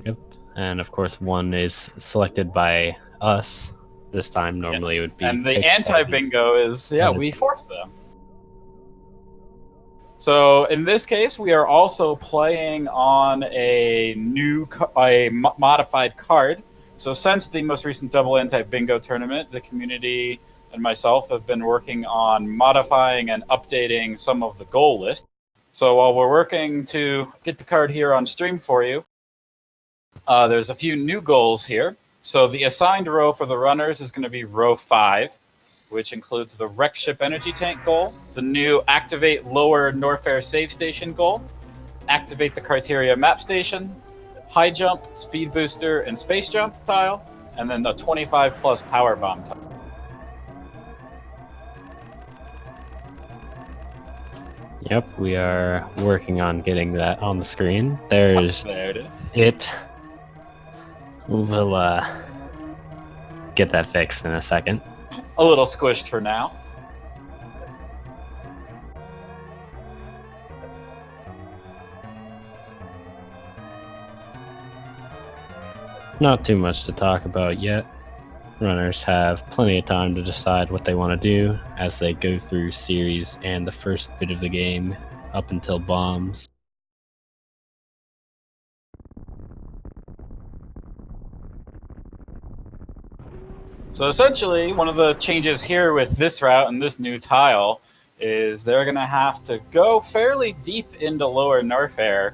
Yep. And of course, one is selected by us this time. Normally, Yes. it would be. And the picked by anti-bingo is, yeah, other- we force them. So in this case, we are also playing on a modified card. So since the most recent double anti-bingo tournament, the community and myself have been working on modifying and updating some of the goal list. So while we're working to get the card here on stream for you, there's a few new goals here. So the assigned row for the runners is going to be row 5, which includes the wreck ship energy tank goal, the new activate lower Norfair save station goal, activate the criteria map station, high jump, speed booster, and space jump tile, and then the 25 plus power bomb tile. Yep, we are working on getting that on the screen. There it is. We'll get that fixed in a second. A little squished for now. Not too much to talk about yet. Runners have plenty of time to decide what they want to do as they go through series and the first bit of the game up until bombs. So essentially, one of the changes here with this route and this new tile is they're going to have to go fairly deep into lower Norfair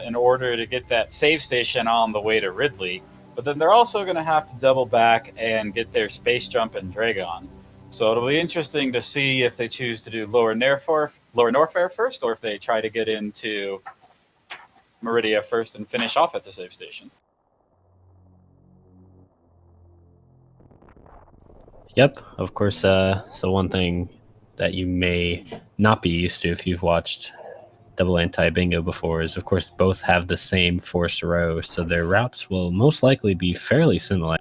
in order to get that save station on the way to Ridley. But then they're also going to have to double back and get their space jump and Dragon. So it'll be interesting to see if they choose to do lower Norfair first, or if they try to get into Meridia first and finish off at the save station. Yep, of course. So one thing that you may not be used to if you've watched double anti-bingo before is, of course, both have the same forced row, so their routes will most likely be fairly similar.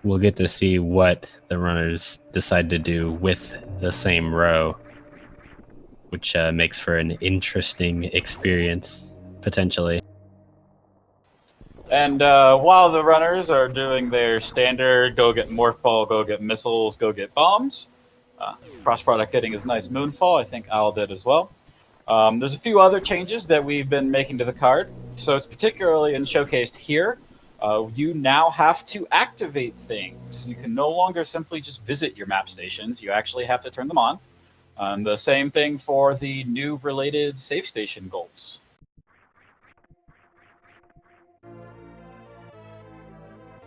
We'll get to see what the runners decide to do with the same row, which makes for an interesting experience, potentially. And while the runners are doing their standard go get morph ball, go get missiles, go get bombs, cross product getting his nice moonfall, I think Al did as well. There's a few other changes that we've been making to the card. So it's particularly showcased here. You now have to activate things. You can no longer simply just visit your map stations. You actually have to turn them on. The same thing for the new related save station goals.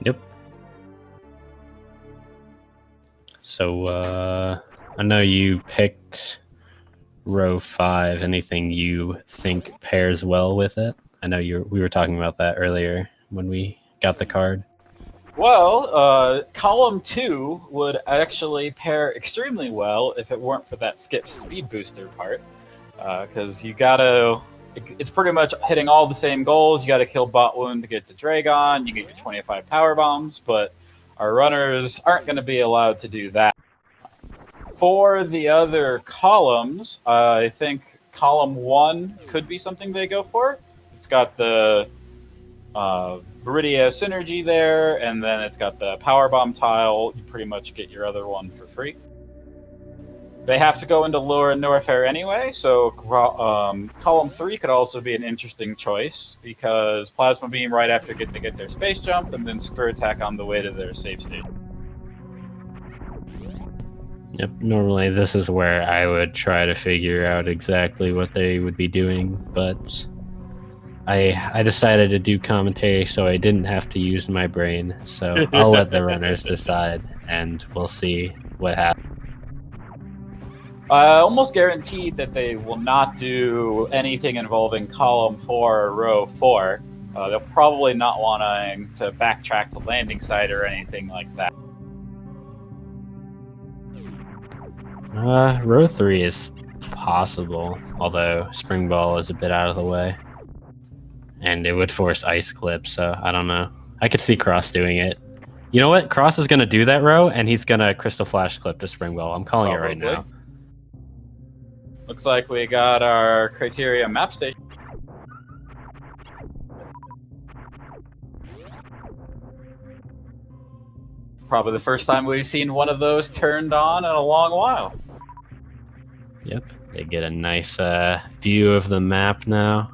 Yep. So I know you picked row 5. Anything you think pairs well with it? I know we were talking about that earlier when we got the card. Well, column 2 would actually pair extremely well if it weren't for that skip speed booster part, because you gotta. It's pretty much hitting all the same goals. You got to kill bot wound to get the Dragon. You get your 25 power bombs, but our runners aren't going to be allowed to do that. For the other columns, I think column 1 could be something they go for. It's got the Meridia synergy there, and then it's got the power bomb tile. You pretty much get your other one for free. They have to go into lower Norfair anyway, so column 3 could also be an interesting choice, because Plasma Beam right after they get their space jump, and then Screw Attack on the way to their save station. Yep, normally this is where I would try to figure out exactly what they would be doing, but I decided to do commentary so I didn't have to use my brain, so I'll let the runners decide, and we'll see what happens. Almost guaranteed that they will not do anything involving column 4 or row 4. They'll probably not want to backtrack to landing site or anything like that. Row 3 is possible, although Spring Ball is a bit out of the way. And it would force Ice Clip, so I don't know. I could see Cross doing it. You know what? Cross is going to do that row, and he's going to Crystal Flash Clip to Spring Ball. I'm calling it right now. Looks like we got our criteria map station. Probably the first time we've seen one of those turned on in a long while. Yep, they get a nice view of the map now.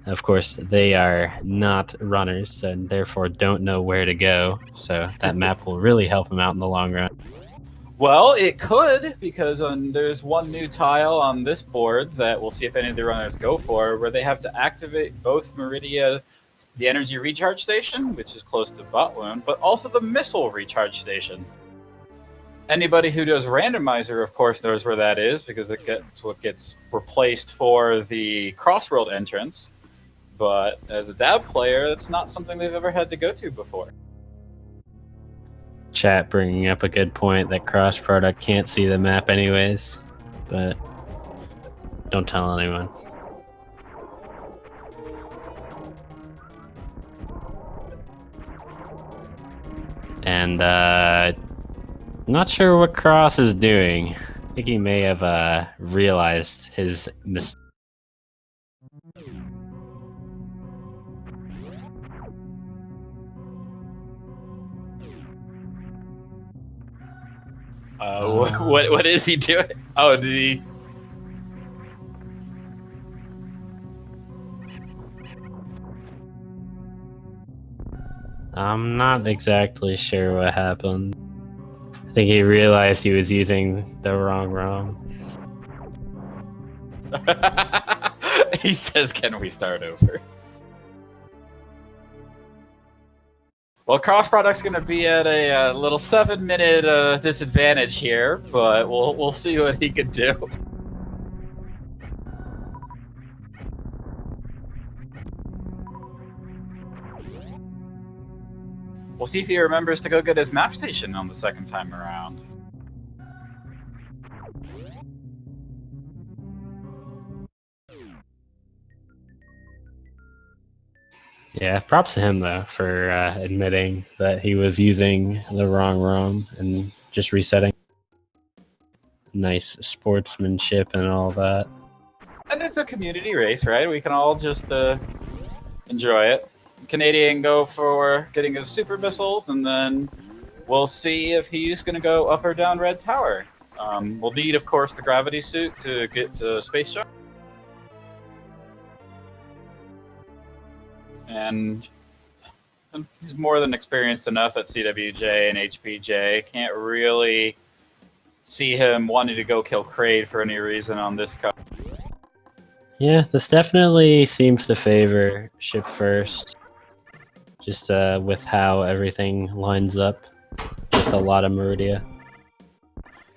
Of course, they are not runners and therefore don't know where to go, so that map will really help them out in the long run. Well, it could, because there's one new tile on this board that we'll see if any of the runners go for, where they have to activate both Meridia, the energy recharge station, which is close to Botwound, but also the missile recharge station. Anybody who does randomizer, of course, knows where that is, because it's what gets replaced for the Crossworld entrance. But as a DAB player, it's not something they've ever had to go to before. Chat bringing up a good point that cross product can't see the map anyways, but don't tell anyone. And not sure what Cross is doing. I think he may have realized his mistake. What is he doing? Oh, did he? I'm not exactly sure what happened. I think he realized he was using the wrong ROM. He says, "Can we start over?" Well, cross product's going to be at a little 7-minute disadvantage here, but we'll see what he can do. We'll see if he remembers to go get his map station on the second time around. Yeah, props to him though for admitting that he was using the wrong ROM and just resetting. Nice sportsmanship and all that. And it's a community race, right? We can all just enjoy it. Canadian go for getting his super missiles, and then we'll see if he's going to go up or down Red Tower. We'll need, of course, the gravity suit to get to Space Jump. And he's more than experienced enough at CWJ and HPJ. Can't really see him wanting to go kill Kraid for any reason on this card. Yeah, this definitely seems to favor ship first. Just with how everything lines up with a lot of Meridia.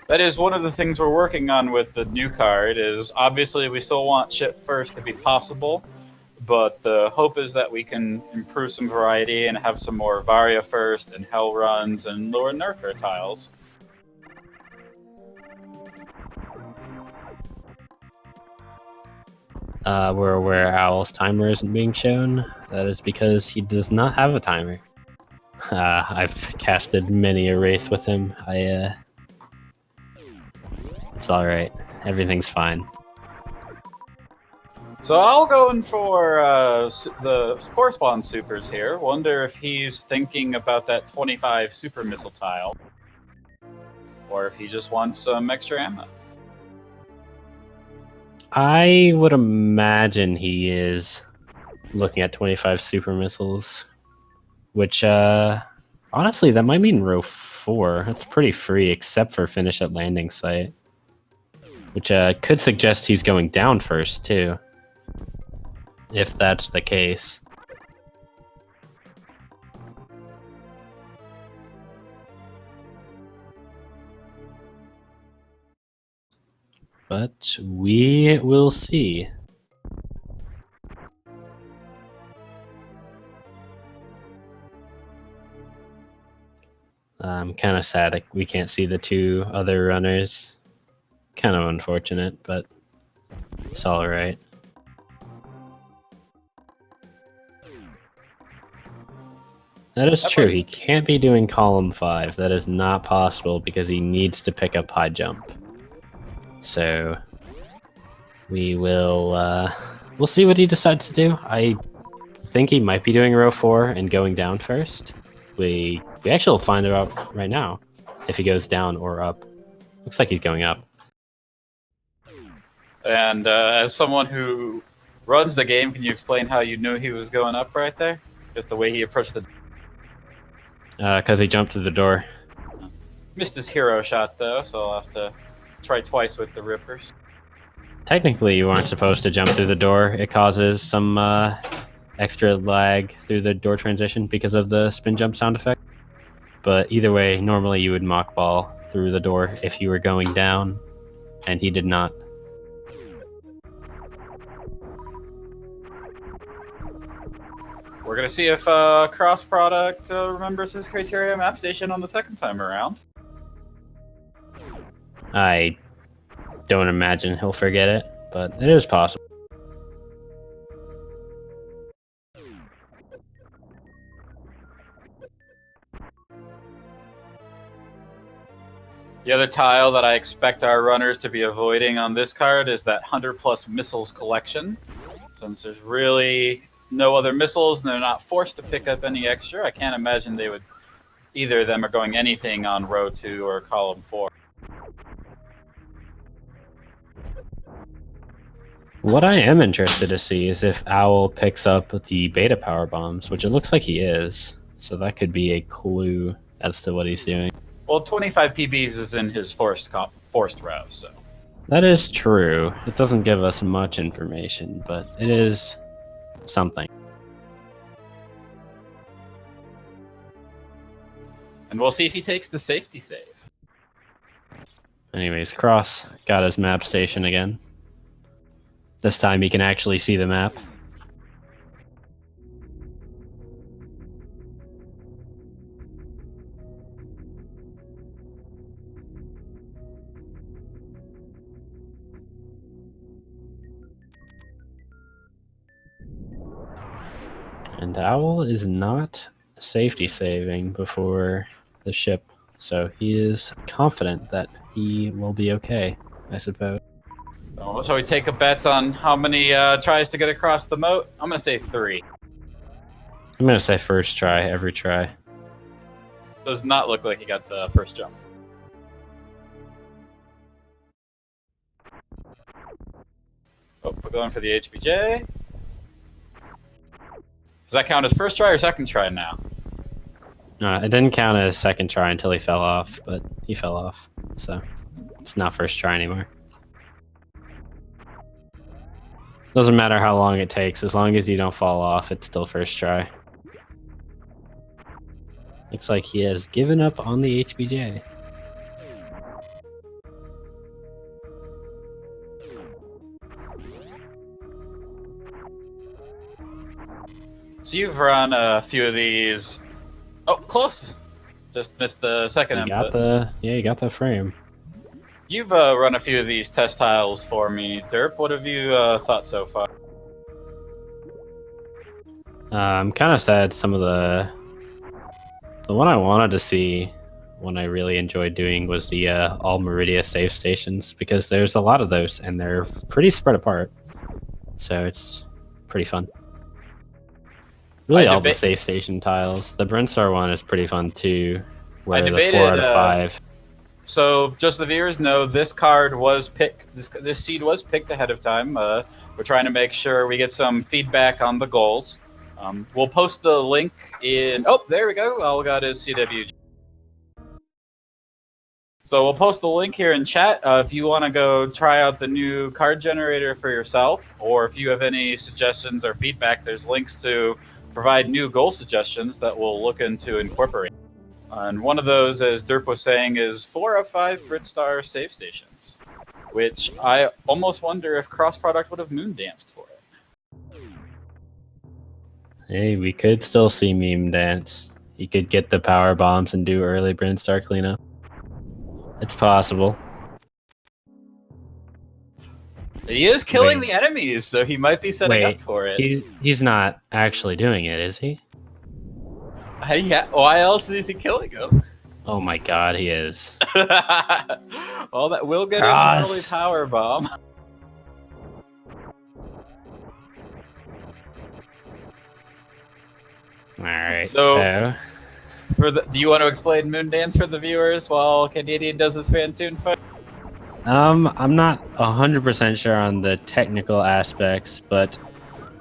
That is one of the things we're working on with the new card, is obviously we still want ship first to be possible, but the hope is that we can improve some variety and have some more Varia first and Hell runs and lower Nurture tiles. We're aware Owl's timer isn't being shown. That is because he does not have a timer. I've casted many a race with him. It's alright. Everything's fine. So I'll go in for the Spore Spawn supers here. Wonder if he's thinking about that 25 super missile tile, or if he just wants some extra ammo. I would imagine he is looking at 25 super missiles, which honestly that might mean row 4. That's pretty free except for finish at landing site, which could suggest he's going down first too, if that's the case. But we will see. I'm kind of sad we can't see the two other runners. Kind of unfortunate, but it's all right. That is true. He can't be doing column 5. That is not possible because he needs to pick up high jump. So we'll see what he decides to do. I think he might be doing row 4 and going down first. We actually will find out right now if he goes down or up. Looks like he's going up. And as someone who runs the game, can you explain how you knew he was going up right there? Just the way he approached the... Because he jumped through the door. Missed his hero shot, though, so I'll have to try twice with the Rippers. Technically, you aren't supposed to jump through the door. It causes some extra lag through the door transition because of the spin jump sound effect. But either way, normally you would mock ball through the door if you were going down, and he did not. We're going to see if Cross Product remembers his criteria map station on the second time around. I don't imagine he'll forget it, but it is possible. The other tile that I expect our runners to be avoiding on this card is that 100+ missiles collection. Since there's really no other missiles and they're not forced to pick up any extra, I can't imagine they would... Either of them are going anything on row 2 or column 4. What I am interested to see is if Owl picks up the beta power bombs, which it looks like he is. So that could be a clue as to what he's doing. Well, 25 PBs is in his forced row, so... That is true. It doesn't give us much information, but it is something. And we'll see if he takes the safety save. Anyways, Cross got his map station again. This time he can actually see the map. And Owl is not safety saving before the ship, so he is confident that he will be okay, I suppose. So, shall we take a bet on how many tries to get across the moat? I'm going to say 3. I'm going to say first try, every try. Does not look like he got the first jump. Oh, we're going for the HBJ. Does that count as first try or second try now? It didn't count as second try until he fell off, but he fell off, so it's not first try anymore. Doesn't matter how long it takes, as long as you don't fall off, it's still first try. Looks like he has given up on the HBJ. So you've run a few of these. Oh, close! Just missed the second input. You got the frame. You've run a few of these test tiles for me, Derp. What have you thought so far? I'm kind of sad some of the one I wanted to see, one I really enjoyed doing was the all Meridia save stations, because there's a lot of those and they're pretty spread apart. So it's pretty fun. Really, all the save station tiles. The Brinstar one is pretty fun too, where the 4 out of 5. So, just the viewers know, this card was picked. This seed was picked ahead of time. We're trying to make sure we get some feedback on the goals. We'll post the link in. Oh, there we go. All we got is CWG. So we'll post the link here in chat if you want to go try out the new card generator for yourself, or if you have any suggestions or feedback. There's links to provide new goal suggestions that we'll look into incorporating. And one of those, as Derp was saying, is 4 of 5 Brinstar save stations, which I almost wonder if Cross Product would have moon danced for it. Hey, we could still see Meme Dance. He could get the power bombs and do early Brinstar cleanup. It's possible. He is killing the enemies, so he might be setting up for it. He's not actually doing it, is he? Yeah, why else is he killing him? Oh my god, he is. Well, that will get an early power bomb. All right, So, so do you want to explain Moon Dance for the viewers while Canadian does his Fantoon fight? I'm not 100% sure on the technical aspects, but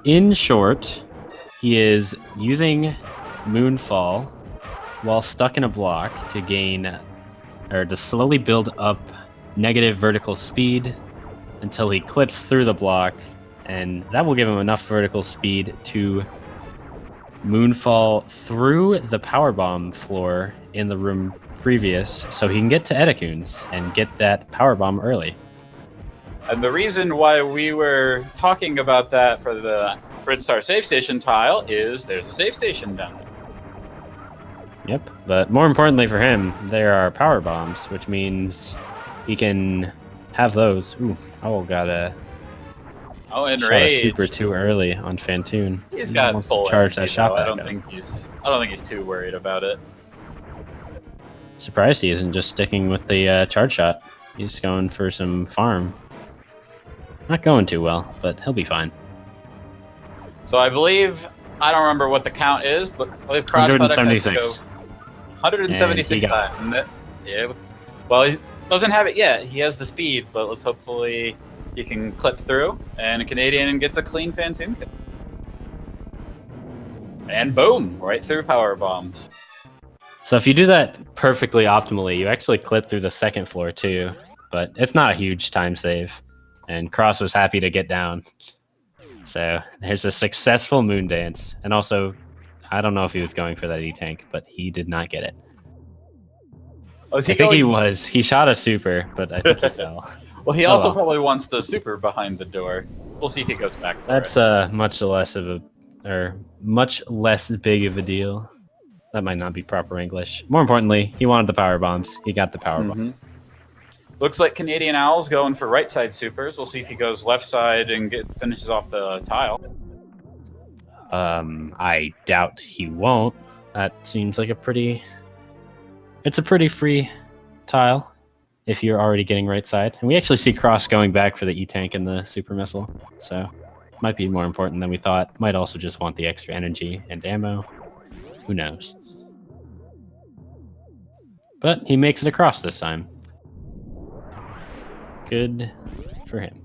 in short, he is using Moonfall while stuck in a block to gain or to slowly build up negative vertical speed until he clips through the block, and that will give him enough vertical speed to Moonfall through the power bomb floor in the room previous, so he can get to Edecunes and get that power bomb early. And the reason why we were talking about that for the Brinstar Safe Station tile is there's a safe station down there. Yep, but more importantly for him, there are power bombs, which means he can have those. Ooh, Owl got a and shot a Rage. super too early on Fantoon. He's He got wants full to charge energy, that shot though. back I don't up. think he's too worried about it. Surprised he isn't just sticking with the charge shot. He's going for some farm. Not going too well, but he'll be fine. So I believe, I don't remember what the count is, but I believe Crossbuttock has to go 176 times. Yeah. Well, he doesn't have it yet. He has the speed, but let's hopefully he can clip through, and a Canadian gets a clean Fantoon. And boom, right through power bombs. So if you do that perfectly optimally, you actually clip through the second floor too, but it's not a huge time save. And Cross was happy to get down. So there's a successful Moon Dance. And also, I don't know if he was going for that E-Tank, but he did not get it. Oh, is he I think going... he was. He shot a super, but I think he fell. Well, he also probably wants the super behind the door. We'll see if he goes back for That's much less big of a deal. That might not be proper English. More importantly, he wanted the power bombs. He got the power bomb. Looks like Canadian Owl's going for right side supers. We'll see if he goes left side and finishes off the tile. I doubt he won't. That seems like it's a pretty free tile if you're already getting right side. And we actually see Cross going back for the E-Tank and the super missile. So might be more important than we thought. Might also just want the extra energy and ammo. Who knows? But he makes it across this time. Good for him.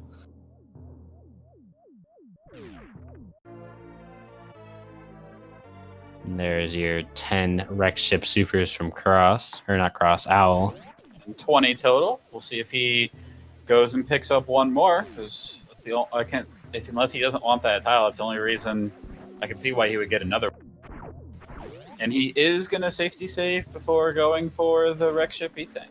And there's your 10 wreck ship supers from Cross, or not Cross, Owl. 20 total. We'll see if he goes and picks up one more, because unless he doesn't want that tile, it's the only reason I can see why he would get another. And he is going to safety save before going for the wreck ship E-Tank.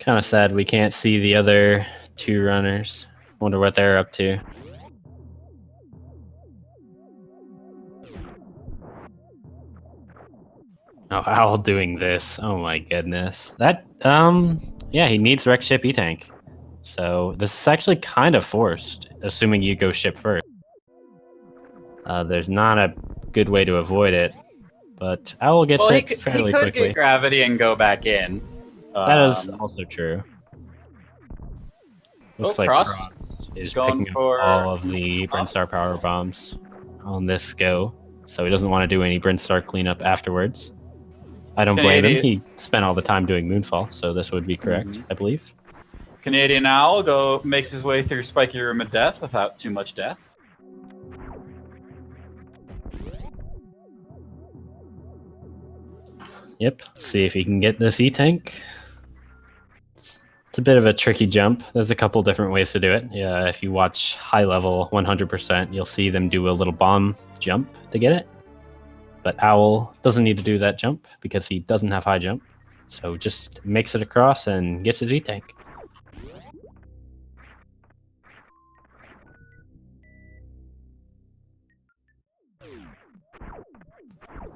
Kind of sad we can't see the other two runners. Wonder what they're up to. Oh, Owl doing this. Oh my goodness. That, yeah, he needs wreck ship E-Tank. So this is actually kind of forced, assuming you go ship first. There's not a good way to avoid it, but Owl gets it fairly quickly. He could get gravity and go back in. That is also true. Looks like Cross is picking up all of the Brinstar power bombs on this go, so he doesn't want to do any Brinstar cleanup afterwards. I don't blame him. He spent all the time doing Moonfall, so this would be correct, I believe. Canadian Owl makes his way through Spiky Room of Death without too much death. Yep, see if he can get this E-Tank. It's a bit of a tricky jump. There's a couple different ways to do it. Yeah, if you watch high level 100%, you'll see them do a little bomb jump to get it. But Owl doesn't need to do that jump because he doesn't have high jump. So just makes it across and gets his E-Tank.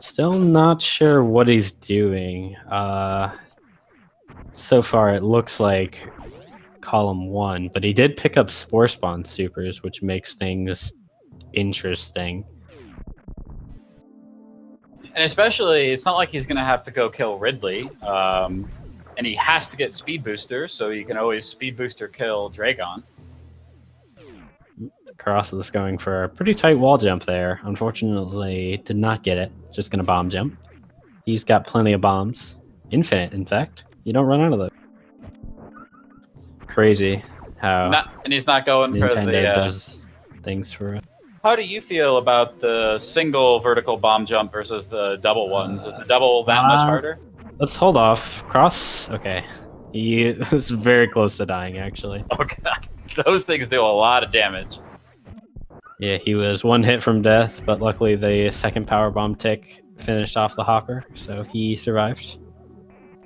Still not sure what he's doing. So far, it looks like column 1, but he did pick up Spore Spawn supers, which makes things interesting. And especially, it's not like he's going to have to go kill Ridley. And he has to get Speed Booster, so you can always Speed Booster kill Dragon. Cross was going for a pretty tight wall jump there. Unfortunately, did not get it. Just gonna bomb jump. He's got plenty of bombs. Infinite, in fact. You don't run out of those. Crazy how And he's not going for Nintendo the. does things for us. How do you feel about the single vertical bomb jump versus the double ones? Is the double that much harder? Let's hold off. Cross. Okay. He was very close to dying, actually. Oh god, those things do a lot of damage. Yeah, he was one hit from death, but luckily the second power bomb tick finished off the hopper, so he survived.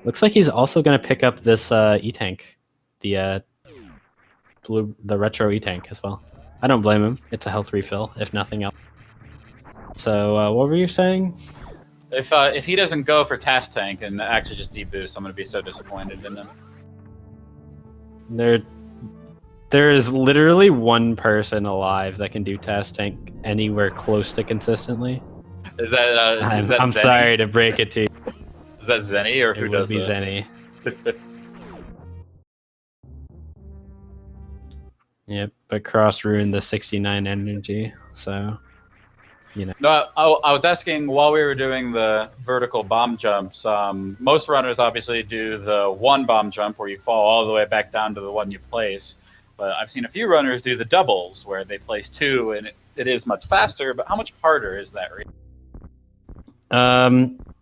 Looks like he's also going to pick up this E-Tank, the retro E-Tank as well. I don't blame him. It's a health refill, if nothing else. So what were you saying? If he doesn't go for Task Tank and actually just deboost, I'm going to be so disappointed in him. There is literally one person alive that can do Task Tank anywhere close to consistently. Is that? I'm sorry to break it to you. Is that Zenny or who does it? It? Zenny. Yep, but Cross ruined the 69 energy, so you know. No, I was asking while we were doing the vertical bomb jumps. Most runners obviously do the one bomb jump where you fall all the way back down to the one you place. But I've seen a few runners do the doubles where they place two, and it is much faster. But how much harder is that?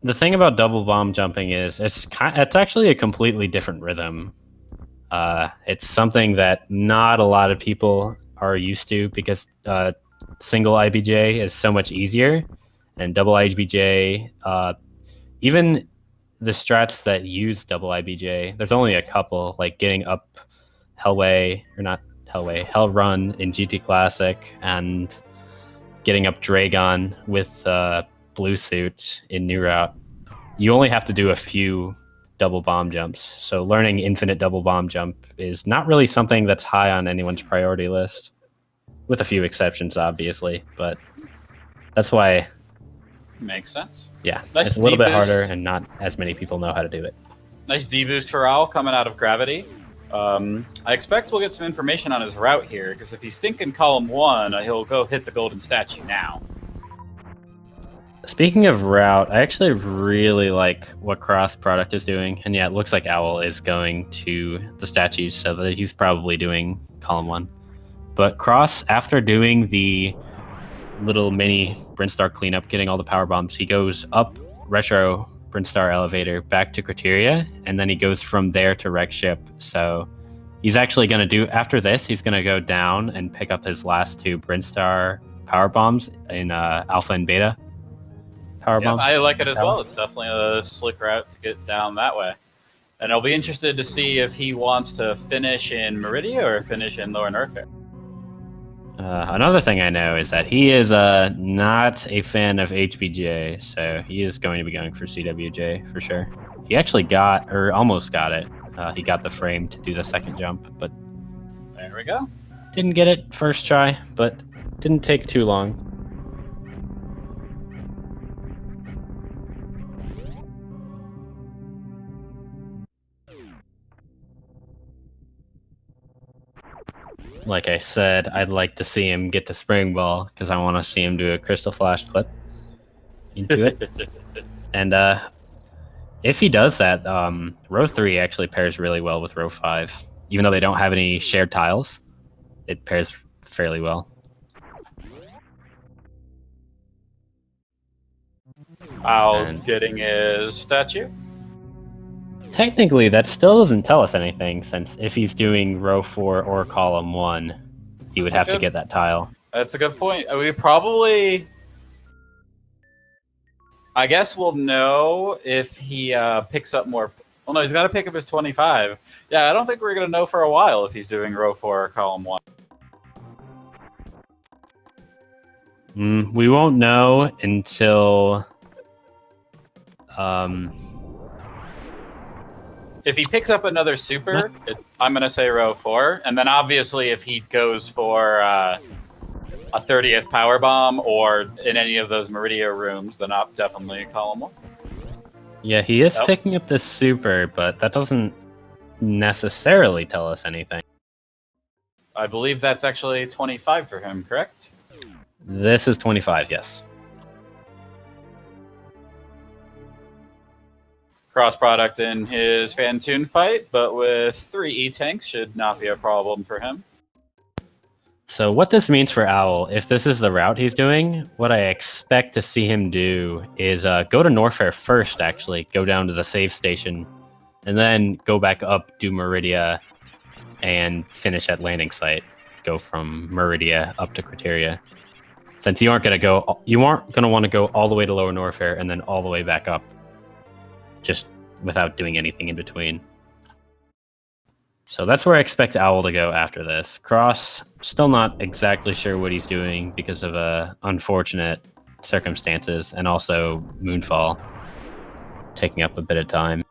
The thing about double bomb jumping is it's actually a completely different rhythm. It's something that not a lot of people are used to because single IBJ is so much easier, and double IBJ, even the strats that use double IBJ, there's only a couple, like getting up Hell Run in GT Classic and getting up Dragon with Blue Suit in New Route. You only have to do a few double bomb jumps. So learning infinite double bomb jump is not really something that's high on anyone's priority list, with a few exceptions, obviously. But that's why. Makes sense. Yeah, nice it's a little bit harder, and not as many people know how to do it. Nice deboost for Owl coming out of Gravity. I expect we'll get some information on his route here, because if he's thinking column 1, he'll go hit the golden statue now. Speaking of route, I actually really like what Cross product is doing. And yeah, it looks like Owl is going to the statues, so that he's probably doing column 1. But Cross, after doing the little mini Brinstar cleanup, getting all the power bombs, he goes up retro Brinstar elevator back to Criteria, and then he goes from there to Wreck Ship. So he's actually going to do, after this, he's going to go down and pick up his last 2 Brinstar power bombs in Alpha and Beta. Yeah, I like it as well. It's definitely a slick route to get down that way. And I'll be interested to see if he wants to finish in Meridia or finish in Lower Norfair. Another thing I know is that he is not a fan of HBJ, so he is going to be going for CWJ for sure. He actually got, or almost got it. He got the frame to do the second jump, but there we go. Didn't get it first try, but didn't take too long. Like I said, I'd like to see him get the spring ball because I want to see him do a crystal flash clip into it. And if he does that, row 3 actually pairs really well with row 5. Even though they don't have any shared tiles, it pairs fairly well. Getting his statue. Technically, that still doesn't tell us anything, since if he's doing row 4 or column 1, he would have to get that tile. That's a good point. We probably... I guess we'll know if he picks up more... Well, no, he's got to pick up his 25. Yeah, I don't think we're going to know for a while if he's doing row 4 or column 1. We won't know until... If he picks up another super, I'm going to say row 4. And then obviously if he goes for a 30th power bomb or in any of those Meridia rooms, then definitely column 1. Yeah, he is picking up this super, but that doesn't necessarily tell us anything. I believe that's actually 25 for him, correct? This is 25, yes. Cross product in his Fantoon fight, but with 3 E-tanks should not be a problem for him. So what this means for Owl, if this is the route he's doing, what I expect to see him do is go to Norfair first, actually. Go down to the save station, and then go back up, do Meridia, and finish at landing site. Go from Meridia up to Criteria. Since you aren't going to want to go all the way to Lower Norfair and then all the way back up, just without doing anything in between. So that's where I expect Owl to go after this. Cross, still not exactly sure what he's doing because of unfortunate circumstances, and also Moonfall taking up a bit of time.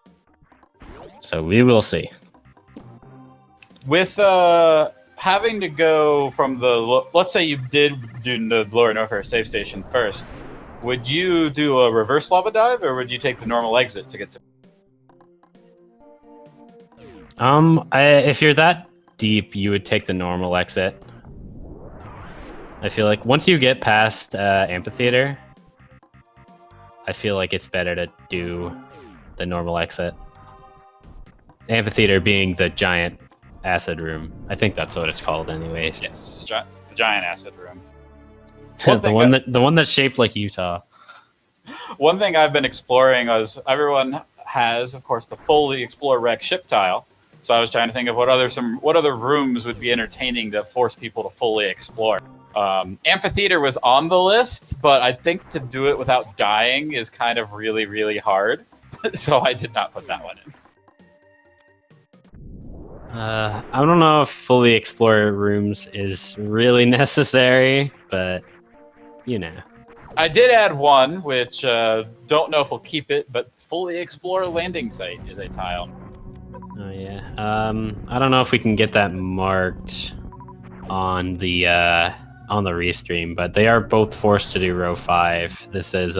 So we will see. With having to go from let's say you did do the Lower Norfair save station first, would you do a reverse lava dive, or would you take the normal exit to get to? If you're that deep, you would take the normal exit. I feel like once you get past Amphitheater, I feel like it's better to do the normal exit. Amphitheater being the giant acid room. I think that's what it's called anyways. Yes, the giant acid room. the one that's shaped like Utah. One thing I've been exploring is everyone has, of course, the fully explore wreck ship tile. So I was trying to think of what other rooms would be entertaining to force people to fully explore. Amphitheater was on the list, but I think to do it without dying is kind of really, really hard. So I did not put that one in. I don't know if fully explore rooms is really necessary, but you know. I did add one, which don't know if we'll keep it, but fully explore landing site is a tile. Oh yeah. I don't know if we can get that marked on the restream, but they are both forced to do row 5. This is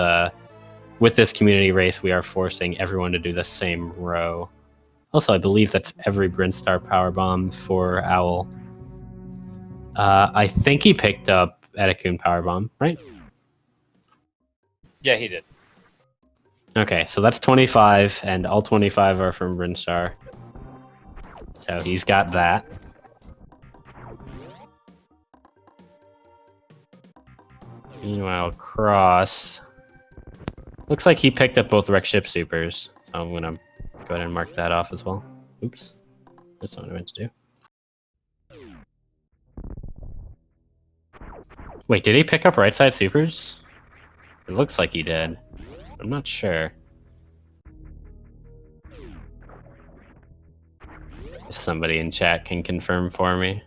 with this community race, we are forcing everyone to do the same row. Also, I believe that's every Brinstar Powerbomb for Owl. I think he picked up Etikun Powerbomb, right? Yeah, he did. Okay, so that's 25, and all 25 are from Brinstar. So he's got that. Meanwhile, Cross looks like he picked up both Wreck Ship Supers. I'm gonna go ahead and mark that off as well. Oops, that's not what I meant to do. Wait, did he pick up right side supers? It looks like he did. I'm not sure. If somebody in chat can confirm for me.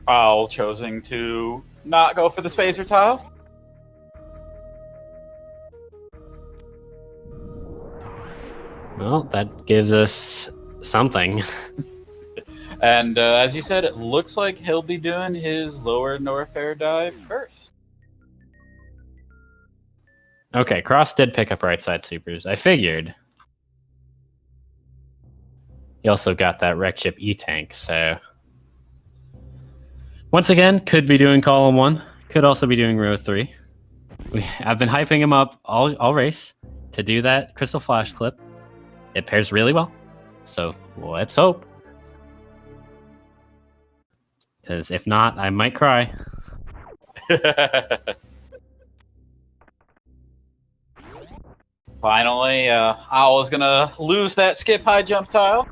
Owl choosing to not go for the spacer tile. Well, that gives us something. And as you said, it looks like he'll be doing his Lower Norfair dive first. Okay, Cross did pick up right side supers. I figured. He also got that wreck ship E-tank, so... Once again, could be doing column 1. Could also be doing row 3. I've been hyping him up all race to do that Crystal Flash clip. It pairs really well. So let's hope. Because if not, I might cry. Finally, Owl is going to lose that skip high jump tile.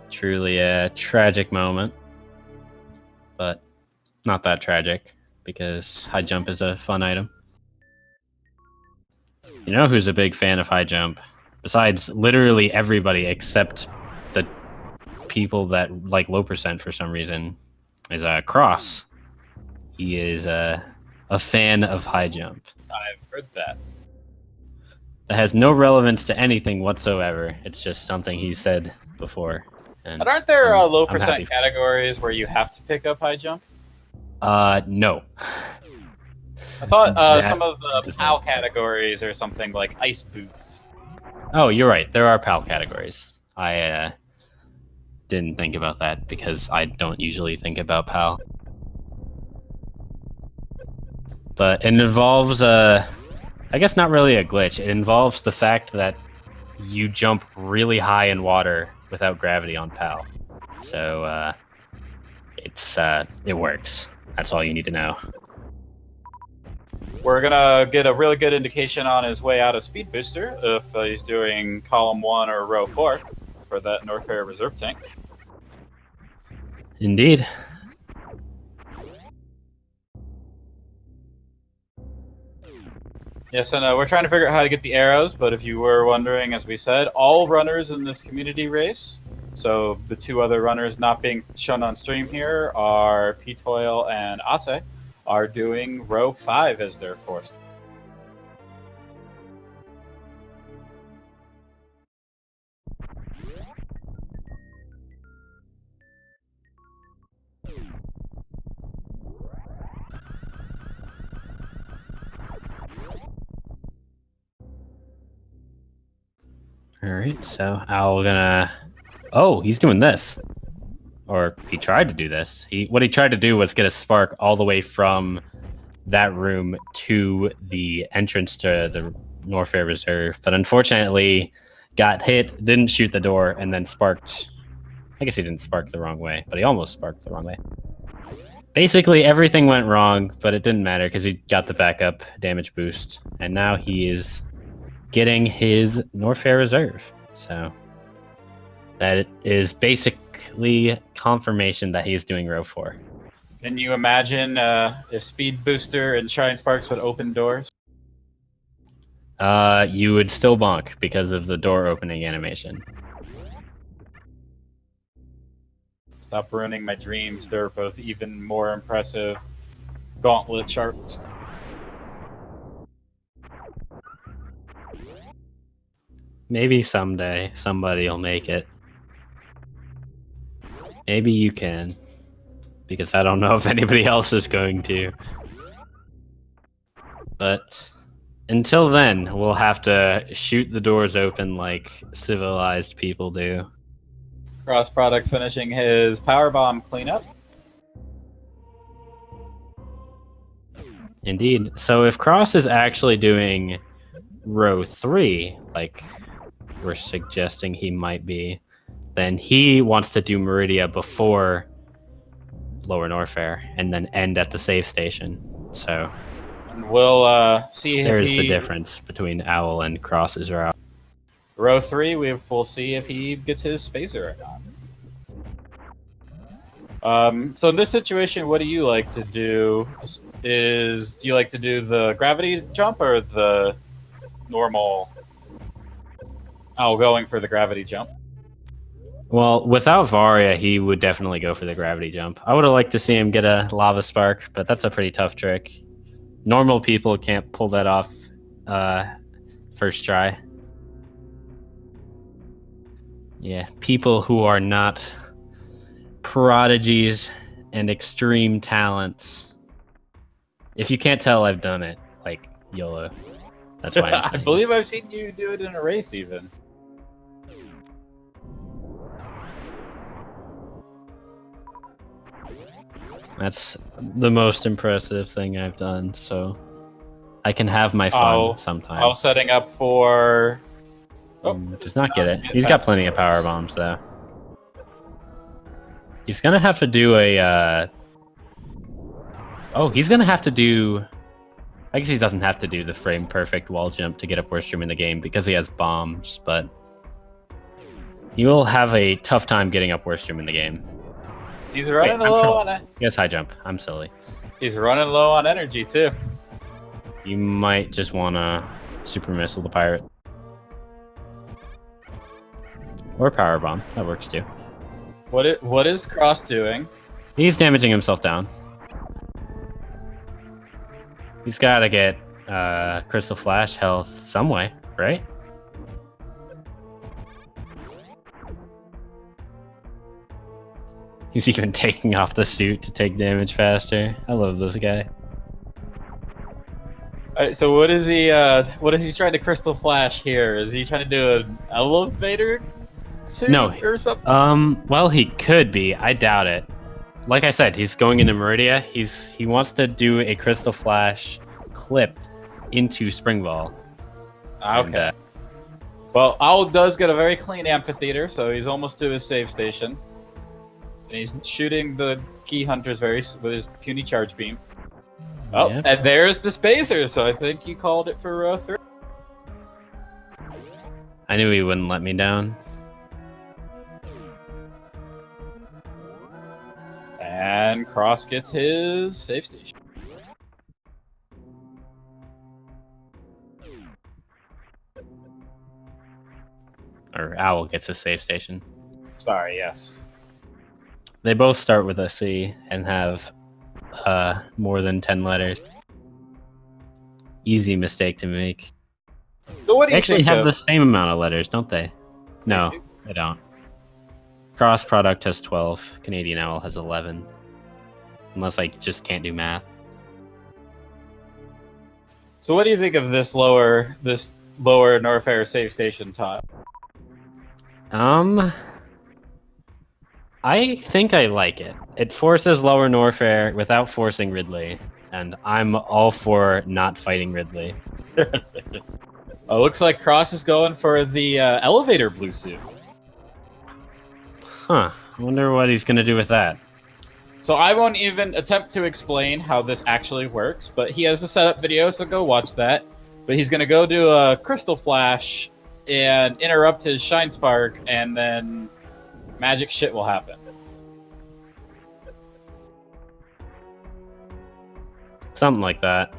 Truly a tragic moment. But not that tragic, because high jump is a fun item. You know who's a big fan of high jump? Besides literally everybody except the people that like low percent for some reason, is Cross. He is a fan of high jump. I've heard that. That has no relevance to anything whatsoever. It's just something he said before. And but aren't there low percent categories where you have to pick up high jump? No. I thought That some of the does PAL not- categories are something like ice boots. Oh, you're right. There are PAL categories. I didn't think about that because I don't usually think about PAL. But it involves I guess not really a glitch. It involves the fact that you jump really high in water without gravity on PAL. So it works. That's all you need to know. We're gonna get a really good indication on his way out of Speed Booster if he's doing column 1 or row 4 for that Norfair reserve tank. Indeed. Yes, and we're trying to figure out how to get the arrows, but if you were wondering, as we said, all runners in this community race, so the two other runners not being shown on stream here are P-Toil and Ase, are doing row 5 as their force. All right, so Owl gonna. Oh, he's doing this, or he tried to do this. What he tried to do was get a spark all the way from that room to the entrance to the Norfair Reserve, but unfortunately, got hit, didn't shoot the door, and then sparked. I guess he didn't spark the wrong way, but he almost sparked the wrong way. Basically, everything went wrong, but it didn't matter because he got the backup damage boost, and now he is getting his Norfair Reserve. So that is basically confirmation that he is doing row 4. Can you imagine if Speed Booster and Shine Sparks would open doors? You would still bonk because of the door opening animation. Stop ruining my dreams. They're both even more impressive gauntlet sharks. Maybe someday somebody will make it. Maybe you can, because I don't know if anybody else is going to. But until then, we'll have to shoot the doors open like civilized people do. Cross Product finishing his power bomb cleanup. Indeed. So if Cross is actually doing row 3, like we're suggesting he might be, then he wants to do Meridia before Lower Norfair and then end at the save station. So And we'll see if there's the difference between Owl and Cross's route. Row 3, we'll see if he gets his phaser or not. So in this situation, what do you like to do? Do you like to do the gravity jump or the normal? Oh, going for the gravity jump. Well, without Varia, he would definitely go for the gravity jump. I would have liked to see him get a lava spark, but that's a pretty tough trick. Normal people can't pull that off first try. Yeah, people who are not prodigies and extreme talents. If you can't tell, I've done it. Like, YOLO. That's why I'm I saying believe I've seen you do it in a race even. That's the most impressive thing I've done, so I can have my fun sometimes. I was setting up for... Does not get it. He's got plenty of power bombs, though. He's gonna have to do a... Oh, he's gonna have to do... I guess he doesn't have to do the frame-perfect wall jump to get up worst room in the game because he has bombs, but... He will have a tough time getting up worst room in the game. He's running low on it. Yes, high jump. I'm silly. He's running low on energy, too. You might just want to super missile the pirate. Or power bomb. That works too. What is Cross doing? He's damaging himself down. He's got to get Crystal Flash health some way, right? He's even taking off the suit to take damage faster. I love this guy. Alright, so what is he trying to crystal flash here? Is he trying to do an elevator suit No. or something? Well, he could be. I doubt it. Like I said, he's going into Meridia. He wants to do a Crystal Flash clip into Spring Ball. Okay. And, well, Owl does get a very clean amphitheater, so he's almost to his save station. And he's shooting the key hunters with his puny charge beam. Oh, Yep. and there's the spacer, so I think you called it for 3. I knew he wouldn't let me down. And Cross gets his save station. Or Owl gets a save station. Sorry, yes. They both start with a C and have more than 10 letters. Easy mistake to make. So what do They you actually think have of? the same amount of letters, don't they? No, they don't. Cross Product has 12. Canadian Owl has 11. Unless I just can't do math. So what do you think of this lower Norfair save station tile? I think I like it. It forces Lower Norfair without forcing Ridley, and I'm all for not fighting Ridley. Oh, looks like Cross is going for the elevator blue suit. Huh. I wonder what he's gonna do with that. So I won't even attempt to explain how this actually works, but he has a setup video, so go watch that. But he's gonna go do a crystal flash and interrupt his shine spark, and then magic shit will happen. Something like that.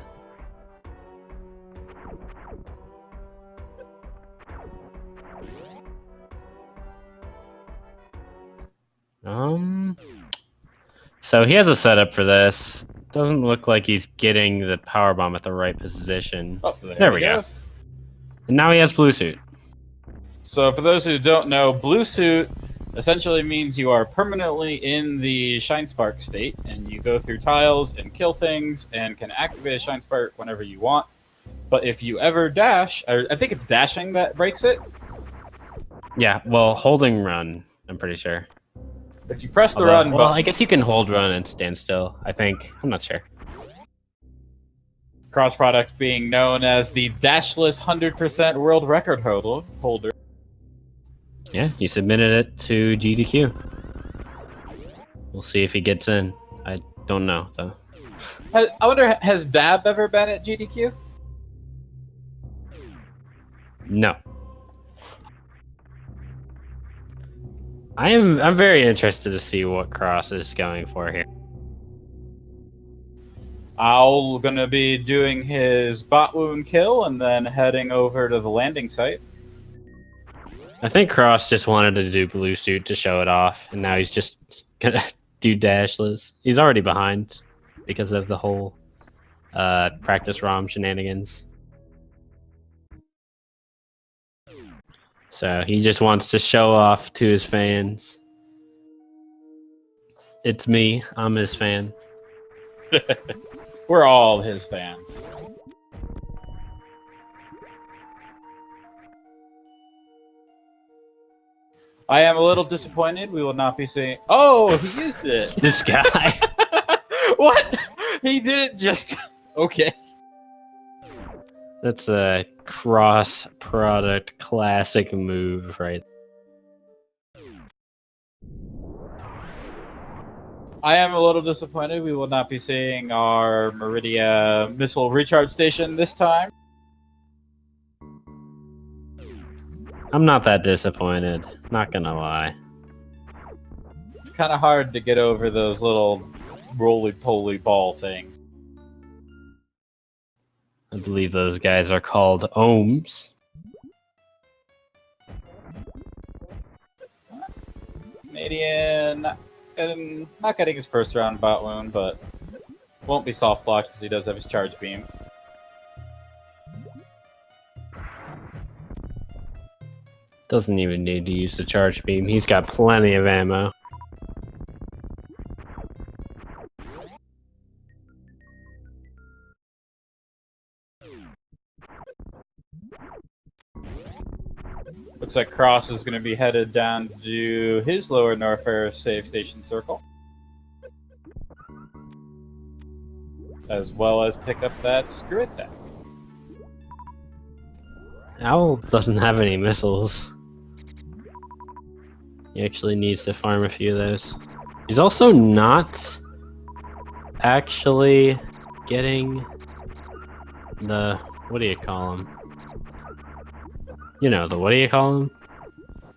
So he has a setup for this. Doesn't look like he's getting the power bomb at the right position. Oh, There we go. goes. And now he has blue suit. So for those who don't know, blue suit essentially means you are permanently in the shine spark state, and you go through tiles and kill things and can activate a shine spark whenever you want. But if you ever dash, or I think it's dashing that breaks it. Yeah, well, holding run, I'm pretty sure. If you press the Although, run well, button, I guess you can hold run and stand still, I think. I'm not sure. Cross product being known as the dashless 100% world record holder. Yeah, he submitted it to GDQ. We'll see if he gets in. I don't know, though. I wonder, has Dab ever been at GDQ? No. I'm very interested to see what Cross is going for here. Owl gonna be doing his bot wound kill and then heading over to the landing site. I think Cross just wanted to do blue suit to show it off, and now he's just gonna do dashless. He's already behind because of the whole practice ROM shenanigans. So he just wants to show off to his fans. It's me. I'm his fan. We're all his fans. I am a little disappointed. We will not be seeing. Oh, he used it. This guy. What? He did it just. Okay. That's a cross-product classic move, right? I am a little disappointed. We will not be seeing our Meridia missile recharge station this time. I'm not that disappointed. Not gonna lie. It's kind of hard to get over those little roly-poly ball things. I believe those guys are called ohms. Canadian not getting his first round bot wound, but won't be soft blocked because he does have his charge beam. Doesn't even need to use the charge beam. He's got plenty of ammo. Looks like Cross is going to be headed down to his lower Norfair save station circle, as well as pick up that screw attack. Owl doesn't have any missiles. He actually needs to farm a few of those. He's also not actually getting the, what do you call him? You know, the, what do you call him?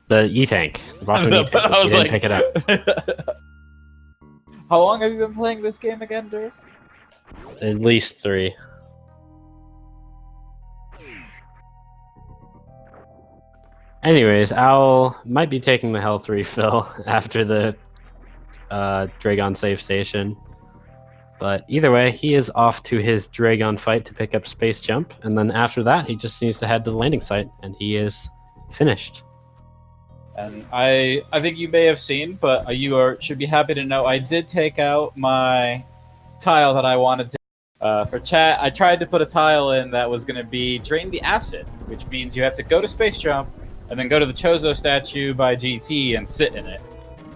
The E-Tank. The Boston E-Tank. I was He didn't like, pick it up. How long have you been playing this game again, dude? At least 3. Anyways, Owl might be taking the health refill after the Dragon save station. But either way, he is off to his Dragon fight to pick up Space Jump. And then after that, he just needs to head to the landing site. And he is finished. And I think you may have seen, but should be happy to know I did take out my tile that I wanted to. For chat, I tried to put a tile in that was going to be Drain the Acid, which means you have to go to Space Jump and then go to the Chozo statue by GT and sit in it.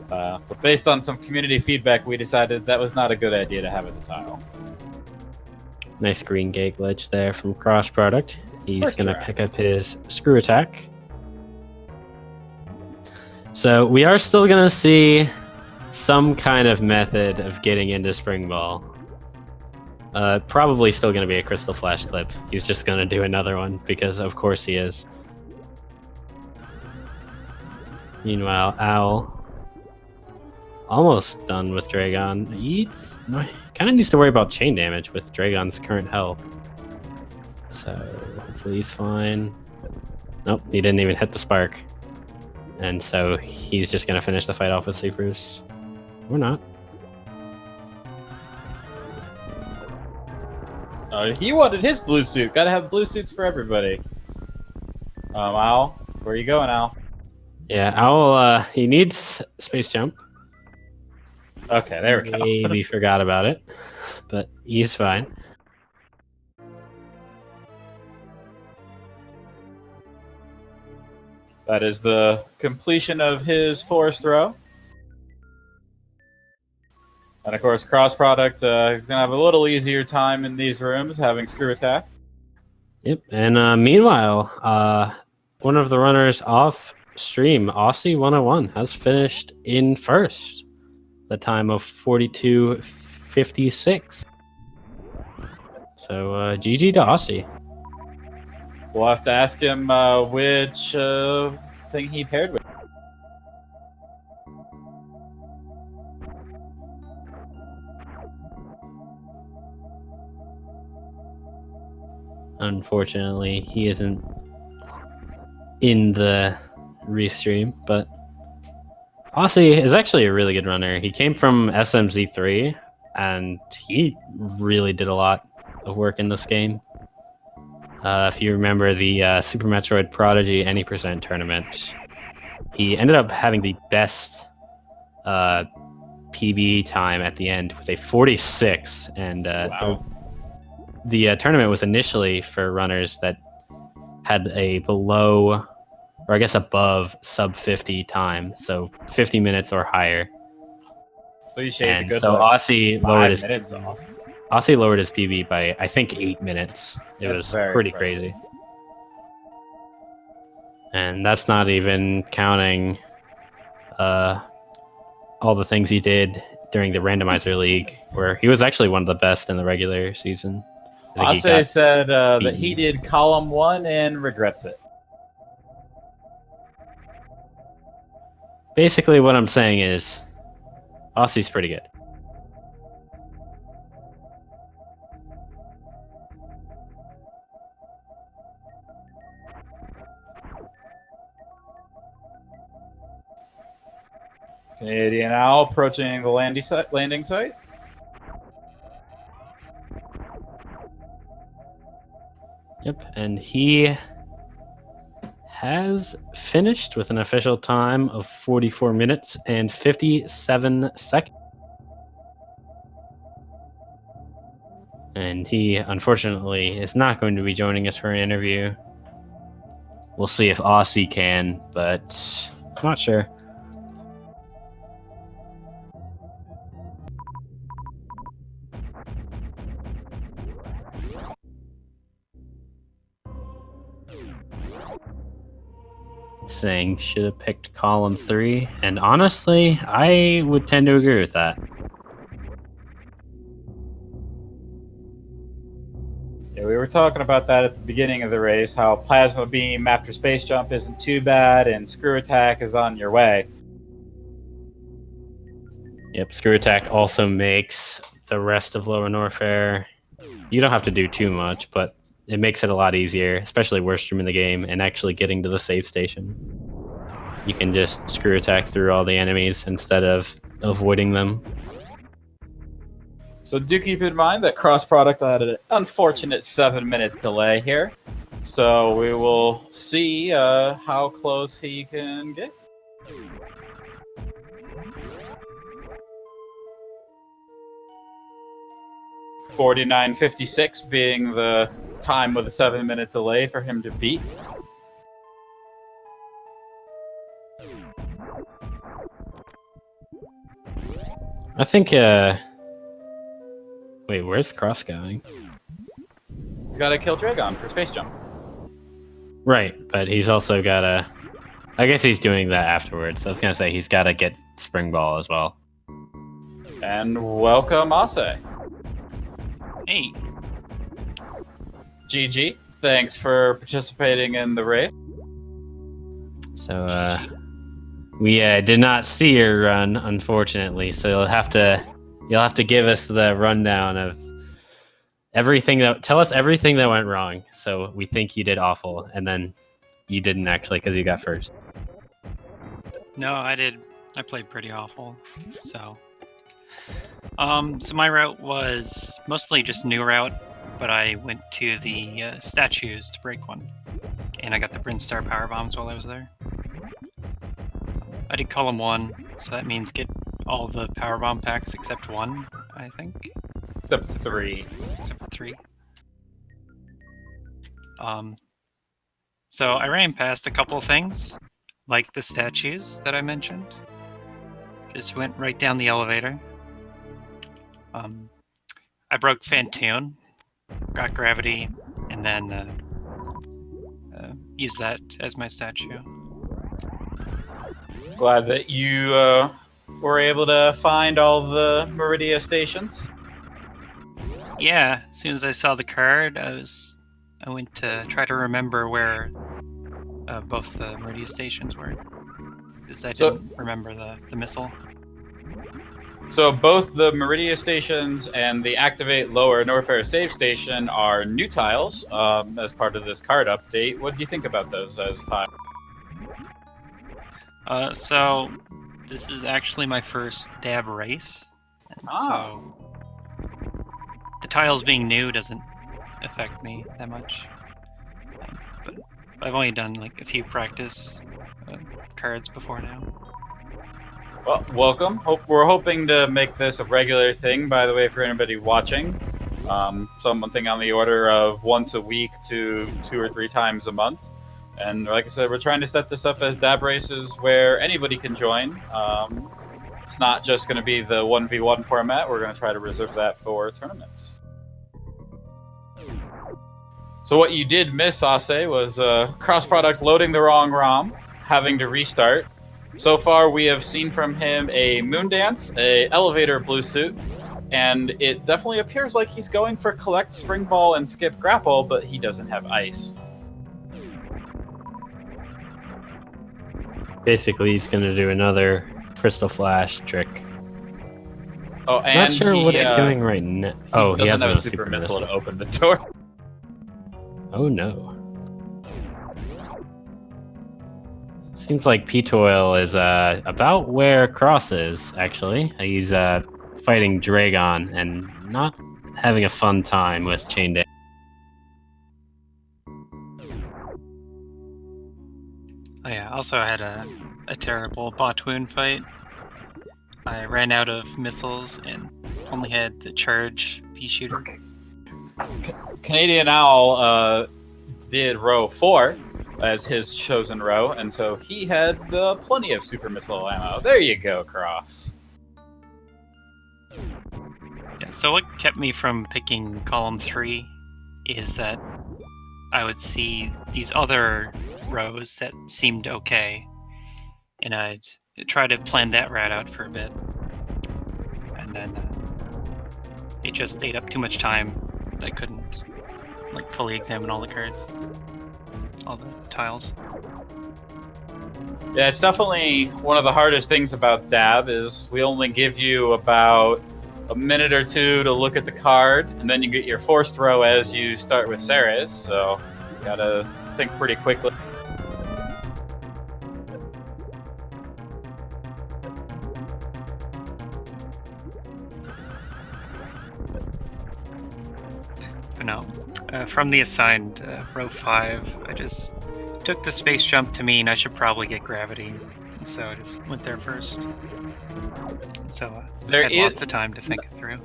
But based on some community feedback, we decided that was not a good idea to have as a tile. Nice green gate glitch there from Cross Product. He's going to Sure. pick up his screw attack. So we are still going to see some kind of method of getting into Spring Ball. Probably still going to be a Crystal Flash clip. He's just going to do another one because of course he is. Meanwhile, Owl almost done with Dragon. He kind of needs to worry about chain damage with Dragon's current health. So hopefully he's fine. Nope, he didn't even hit the spark. And so he's just going to finish the fight off with Sleepers. Or not. He wanted his blue suit. Gotta have blue suits for everybody. Owl, where are you going, Owl? Yeah, Owl, he needs Space Jump. Okay, there we go. Maybe forgot about it, but he's fine. That is the completion of his forest row. And of course, Cross Product is going to have a little easier time in these rooms, having screw attack. Yep, and meanwhile, one of the runners off stream, Aussie 101, has finished in first. The time of 42:56. So GG to Aussie. We'll have to ask him which thing he paired with. Unfortunately, he isn't in the restream, but Aussie is actually a really good runner. He came from SMZ3, and he really did a lot of work in this game. If you remember the Super Metroid Prodigy Any Percent tournament, he ended up having the best PB time at the end with a 46, and Wow. the tournament was initially for runners that had a below, or I guess above, sub 50 time, so 50 minutes or higher. So you shaved a And good so Aussie lowered 5 minutes off. Aussie lowered his PB by I think 8 minutes. It That's was very pretty impressive. crazy. And that's not even counting all the things he did during the randomizer league, where he was actually one of the best in the regular season. I think he Ase got said that beaten. he did column 1 and regrets it. Basically what I'm saying is Aussie's pretty good. Canadian Owl approaching the landing site. Yep, and he has finished with an official time of 44 minutes and 57 seconds. And he, unfortunately, is not going to be joining us for an interview. We'll see if Aussie can, but not sure. Saying should have picked column 3, and honestly, I would tend to agree with that. Yeah, we were talking about that at the beginning of the race, how Plasma Beam after Space Jump isn't too bad, and Screw Attack is on your way. Yep, Screw Attack also makes the rest of Lower Norfair. You don't have to do too much, but it makes it a lot easier, especially worst room in the game, and actually getting to the save station. You can just Screw Attack through all the enemies instead of avoiding them. So do keep in mind that Cross Product had an unfortunate 7-minute delay here. So we will see how close he can get. $49.56 being the time with a 7-minute delay for him to beat. I think, wait, where's Cross going? He's got to kill Dragon for Space Jump. Right, but he's also got to... I guess he's doing that afterwards. I was going to say he's got to get Spring Ball as well. And welcome, Ase. Hey. GG. Thanks for participating in the race. So, we did not see your run, unfortunately. So you'll have to give us the rundown of everything tell us everything that went wrong. So we think you did awful, and then you didn't actually because you got first. No, I did. I played pretty awful. So my route was mostly just new route, but I went to the statues to break one, and I got the Brinstar power bombs while I was there. I did column 1, so that means get all the power bomb packs except 1, I think. Except 3. Except for 3. So I ran past a couple things, like the statues that I mentioned. Just went right down the elevator. I broke Fantoon, got gravity, and then used that as my statue. Glad that you were able to find all the Meridia stations. Yeah, as soon as I saw the card, I went to try to remember where both the Meridia stations were, because I didn't remember the missile. So both the Meridia stations and the Activate Lower Norfair Save Station are new tiles as part of this card update. What do you think about those as tiles? So this is actually my first dab race, and so the tiles being new doesn't affect me that much. But I've only done like a few practice cards before now. Well, welcome. We're hoping to make this a regular thing, by the way, for anybody watching. Something on the order of once a week to 2 or 3 times a month. And like I said, we're trying to set this up as dab races where anybody can join. It's not just going to be the 1v1 format. We're going to try to reserve that for tournaments. So what you did miss, Ase, was Cross Product loading the wrong ROM, having to restart. So far, we have seen from him a Moondance, a Elevator Blue Suit, and it definitely appears like he's going for Collect Spring Ball and Skip Grapple, but he doesn't have Ice. Basically, he's going to do another Crystal Flash trick. Oh, and not sure what he's doing right now. Oh, he has no no super missile to open the door. Oh no. Seems like P-Toil is about where Cross is, actually. He's fighting Dragon and not having a fun time with Chain Day. Oh yeah, also I had a terrible bot wound fight. I ran out of missiles and only had the charge pea shooter. Canadian Owl did row 4, as his chosen row, and so he had plenty of super missile ammo. There you go, Cross. Yeah, so what kept me from picking column 3 is that I would see these other rows that seemed okay, and I'd try to plan that route out for a bit, and then it just ate up too much time. I couldn't like fully examine all the cards, all the tiles. Yeah, it's definitely one of the hardest things about Dab is we only give you about a minute or two to look at the card, and then you get your forced row as you start with Ceres, so you gotta think pretty quickly. But no, from the assigned row 5, I just took the space jump to mean I should probably get gravity, and so I just went there first. And so I had lots of time to think it through.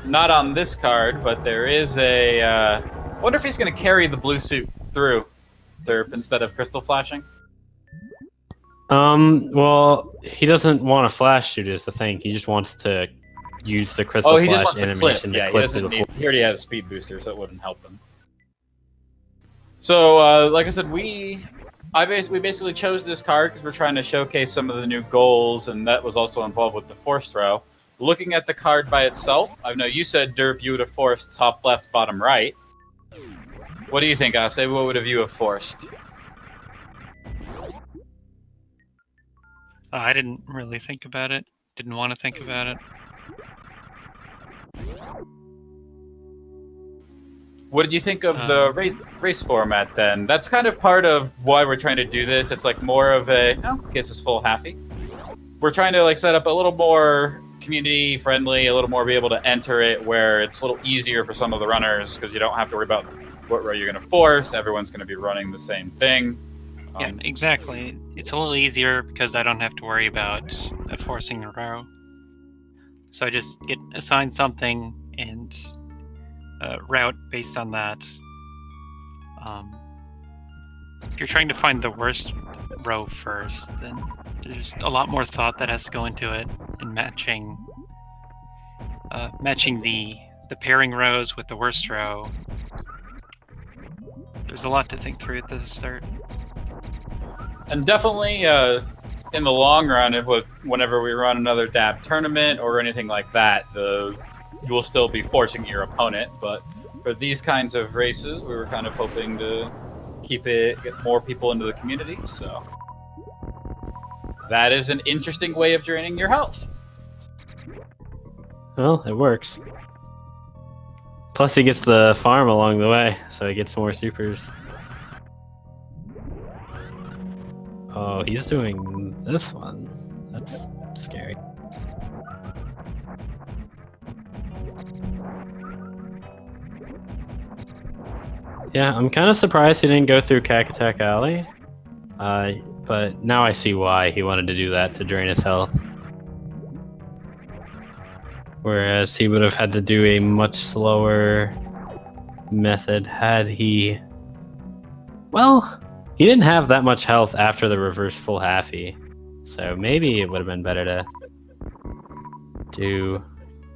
Not on this card, but there is a... I wonder if he's going to carry the blue suit through Derp instead of crystal flashing. Well, he doesn't want to flash shoot is the thing. He just wants to use the crystal he just flash wants to animation clip. to Yeah, clip he, to the doesn't need, he already has a speed booster, so it wouldn't help him. So, like I said, we basically chose this card because we're trying to showcase some of the new goals, and that was also involved with the forced row. Looking at the card by itself, I know you said Derp you would have forced top left, bottom right. What do you think, Ase? What would have you have forced? I didn't really think about it. Didn't want to think about it. What did you think of the race format then? That's kind of part of why we're trying to do this. It's like more of a, gets us full halfy. We're trying to like set up a little more community friendly, a little more be able to enter it where it's a little easier for some of the runners because you don't have to worry about what row you're going to force. Everyone's going to be running the same thing. Yeah, exactly. It's a little easier because I don't have to worry about forcing a row. So I just get assigned something and route based on that. If you're trying to find the worst row first, then there's a lot more thought that has to go into it, and matching the pairing rows with the worst row. There's a lot to think through at the start. And definitely, in the long run, whenever we run another DAB tournament or anything like that, you will still be forcing your opponent. But for these kinds of races, we were kind of hoping to get more people into the community. So that is an interesting way of draining your health. Well, it works. Plus, he gets the farm along the way, so he gets more supers. Oh, he's doing this one. That's scary. Yeah, I'm kind of surprised he didn't go through Cacatac Alley. But now I see why he wanted to do that, to drain his health. Whereas he would have had to do a much slower method had he... Well, he didn't have that much health after the reverse full halfy. So maybe it would have been better to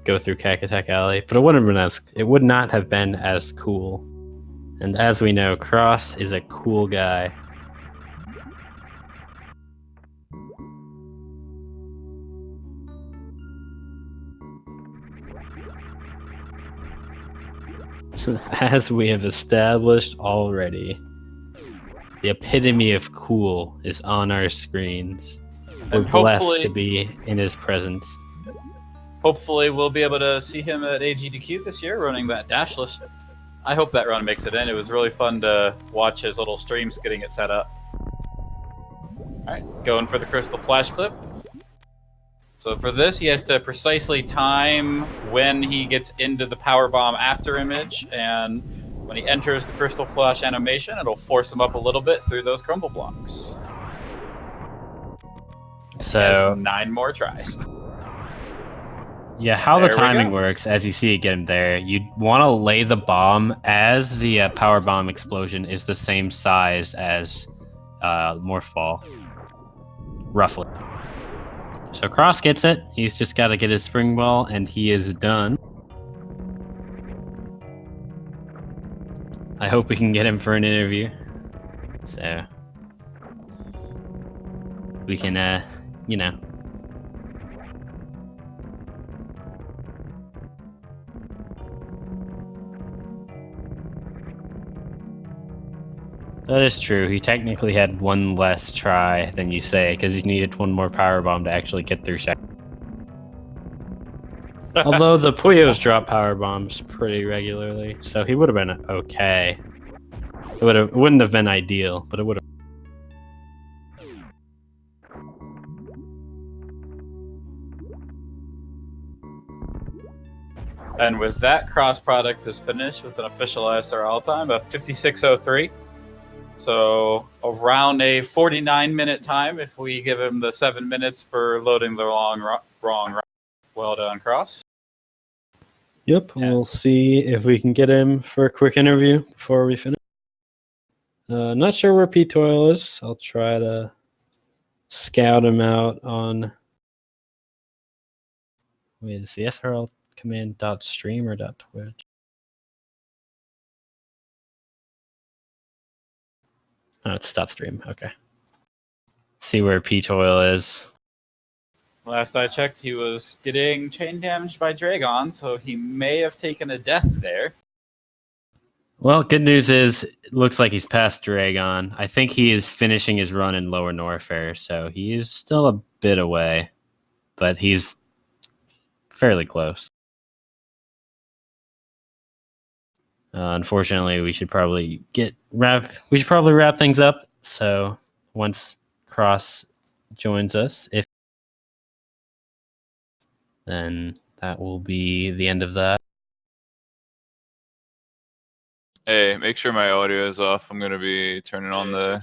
go through Cacatac Alley. But it would not have been as cool. And as we know, Cross is a cool guy. As we have established already, the epitome of cool is on our screens. We're blessed to be in his presence. Hopefully we'll be able to see him at AGDQ this year running that dash list. I hope that run makes it in. It was really fun to watch his little streams getting it set up. Alright, going for the crystal flash clip. So for this, he has to precisely time when he gets into the power bomb after image, and when he enters the crystal flash animation, it'll force him up a little bit through those crumble blocks. So 9 more tries. Yeah, how the There we timing go. works, as you see it get him there, you'd want to lay the bomb as the power bomb explosion is the same size as Morph Ball, roughly. So Cross gets it. He's just got to get his spring ball, and he is done. I hope we can get him for an interview. So we can, you know. That is true. He technically had one less try than you say, because he needed one more power bomb to actually get through second. Although the Puyos drop power bombs pretty regularly, so he would have been okay. It wouldn't have been ideal, but it would have. And with that, cross product is finished with an official SRL time of 56:03. So around a 49-minute time if we give him the 7 minutes for loading the wrong route. Well done, Cross. Yep, Yeah. we'll see if we can get him for a quick interview before we finish. Not sure where P-Toil is. I'll try to scout him out on. Wait, is the SRL command .stream or .twitch? Oh, it's .stream. Okay. See where P-Toil is. Last I checked, he was getting chain damaged by Dragon, so he may have taken a death there. Well, good news is it looks like he's past Dragon. I think he is finishing his run in Lower Norfair, so he's still a bit away, but he's fairly close. Unfortunately, we should probably wrap things up. So once Cross joins us, then that will be the end of that. Hey, make sure my audio is off. I'm gonna be turning on the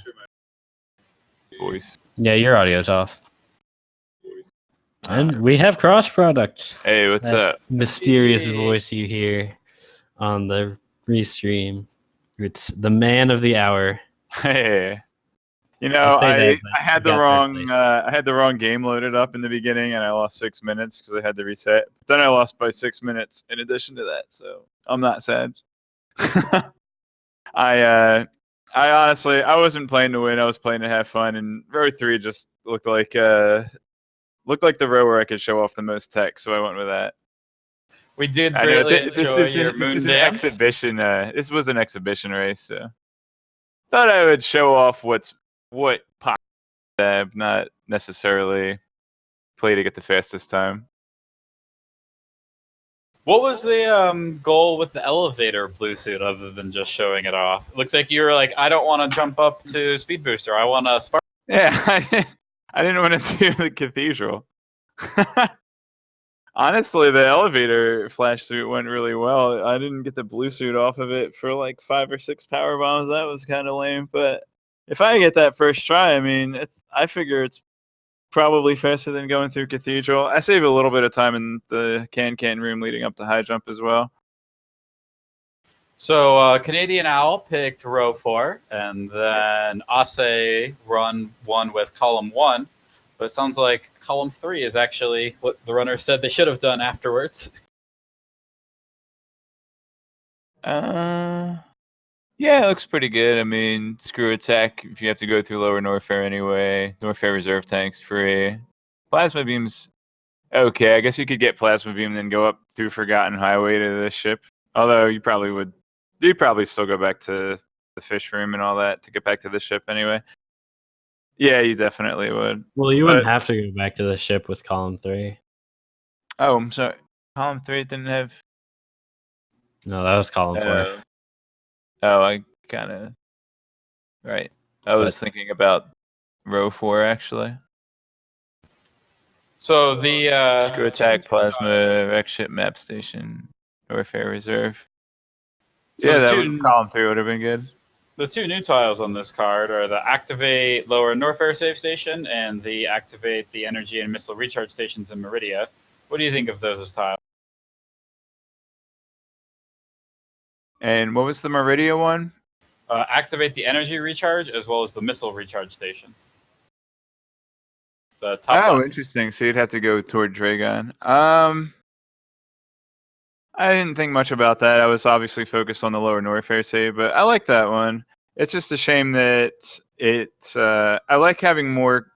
voice. Yeah, your audio's off. And we have Cross products. Hey, what's up? Mysterious Hey. voice you hear on the restream. It's the man of the hour. Hey, you I know, say that, but I had you the got wrong third place. I had the wrong game loaded up in the beginning, and I lost 6 minutes because I had to reset. But then I lost by 6 minutes in addition to that, so I'm not sad. I honestly I wasn't playing to win. I was playing to have fun, and row 3 just looked like the row where I could show off the most tech, so I went with that. We did I know greatly this enjoy is your this moon is an dance. exhibition. This was an exhibition race, so thought I would show off what pop not necessarily play to get the fastest time. What was the goal with the elevator blue suit other than just showing it off? It looks like you were like, I don't want to jump up to speed booster. I want to spark. Yeah, I didn't want to do the cathedral. Honestly, the elevator flash suit went really well. I didn't get the blue suit off of it for like 5 or 6 power bombs. That was kind of lame. But if I get that first try, I mean, I figure it's probably faster than going through cathedral. I save a little bit of time in the can room leading up to high jump as well. So Canadian Owl picked row 4, and then Ase run 1 with column 1. But it sounds like column 3 is actually what the runner said they should have done afterwards. Yeah, it looks pretty good. I mean, screw attack if you have to go through Lower Norfair anyway. Norfair reserve tanks free. Plasma beams, okay. I guess you could get plasma beam and then go up through Forgotten Highway to the ship. Although you'd probably still go back to the fish room and all that to get back to the ship anyway. Yeah, you definitely would. Well, you wouldn't have to go back to the ship with column 3. Oh, I'm sorry. Column 3 didn't have. No, that was column 4. Oh, I kind of. Right. I was thinking about row 4 actually. So the Screw attack, plasma, wreck ship, map station, Norfair reserve. So yeah, the column 3 would have been good. The 2 new tiles on this card are the activate Lower Norfair save station and the activate the energy and missile recharge stations in Meridia. What do you think of those as tiles? And what was the Meridia one? Activate the energy recharge as well as the missile recharge station. The top Oh, left. interesting. So you'd have to go toward Dragon. I didn't think much about that. I was obviously focused on the lower Norfair save, but I like that one. It's just a shame that I like having more.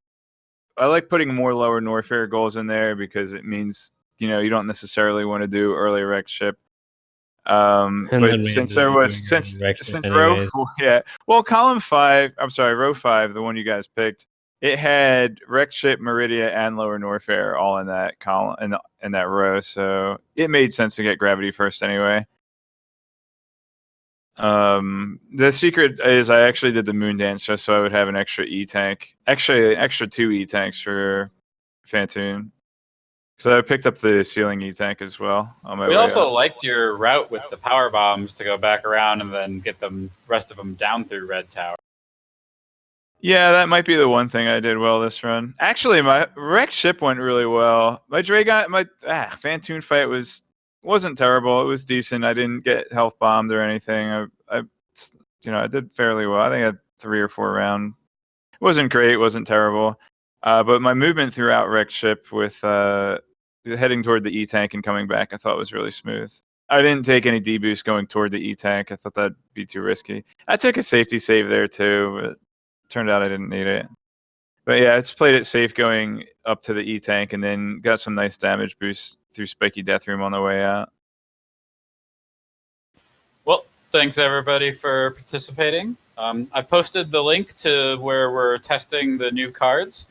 I like putting more lower Norfair goals in there because it means you don't necessarily want to do early wreck ship. And But then we since ended there up was doing since early wreck ship since row anyways. 4, yeah, well, column 5. I'm sorry, row 5, the one you guys picked. It had wreck ship, Meridia, and lower Norfair all in that column in that row, so it made sense to get gravity first anyway. The secret is I actually did the moon dance just so I would have an extra E tank, actually extra 2 E tanks for Fantoon. So I picked up the ceiling E tank as well on my We way also up. liked your route with the power bombs to go back around and then get the rest of them down through Red Tower. Yeah, that might be the one thing I did well this run. Actually, my wrecked ship went really well. My Fantoon fight wasn't terrible. It was decent. I didn't get health bombed or anything. I did fairly well. I think I had 3 or 4 round. It wasn't great. It wasn't terrible. But my movement throughout wrecked ship with heading toward the E tank and coming back, I thought was really smooth. I didn't take any D boost going toward the E tank. I thought that'd be too risky. I took a safety save there too, but turned out I didn't need it. But yeah, it's played it safe going up to the E tank and then got some nice damage boost through Spiky Death Room on the way out. Well, thanks everybody for participating. I posted the link to where we're testing the new cards.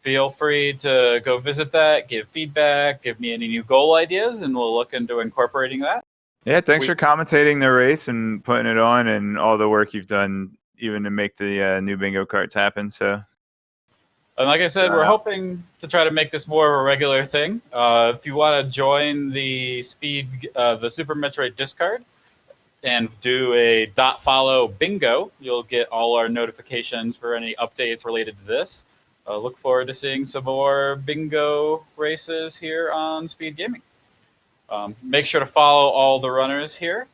Feel free to go visit that, give feedback, give me any new goal ideas, and we'll look into incorporating that. Yeah, thanks for commentating the race and putting it on and all the work you've done even to make the new bingo cards happen. So, And like I said, we're hoping to try to make this more of a regular thing. If you want to join the the Super Metroid discard and do a .follow bingo, you'll get all our notifications for any updates related to this. Look forward to seeing some more bingo races here on Speed Gaming. Make sure to follow all the runners here.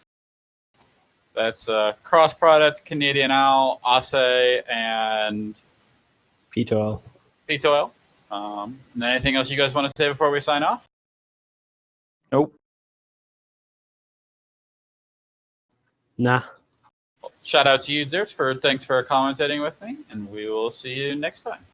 That's Cross Product, Canadian Owl, Ase, and P12. P12. And anything else you guys want to say before we sign off? nope. Nah. Shout out to you, Dirks, thanks for commentating with me, and we will see you next time.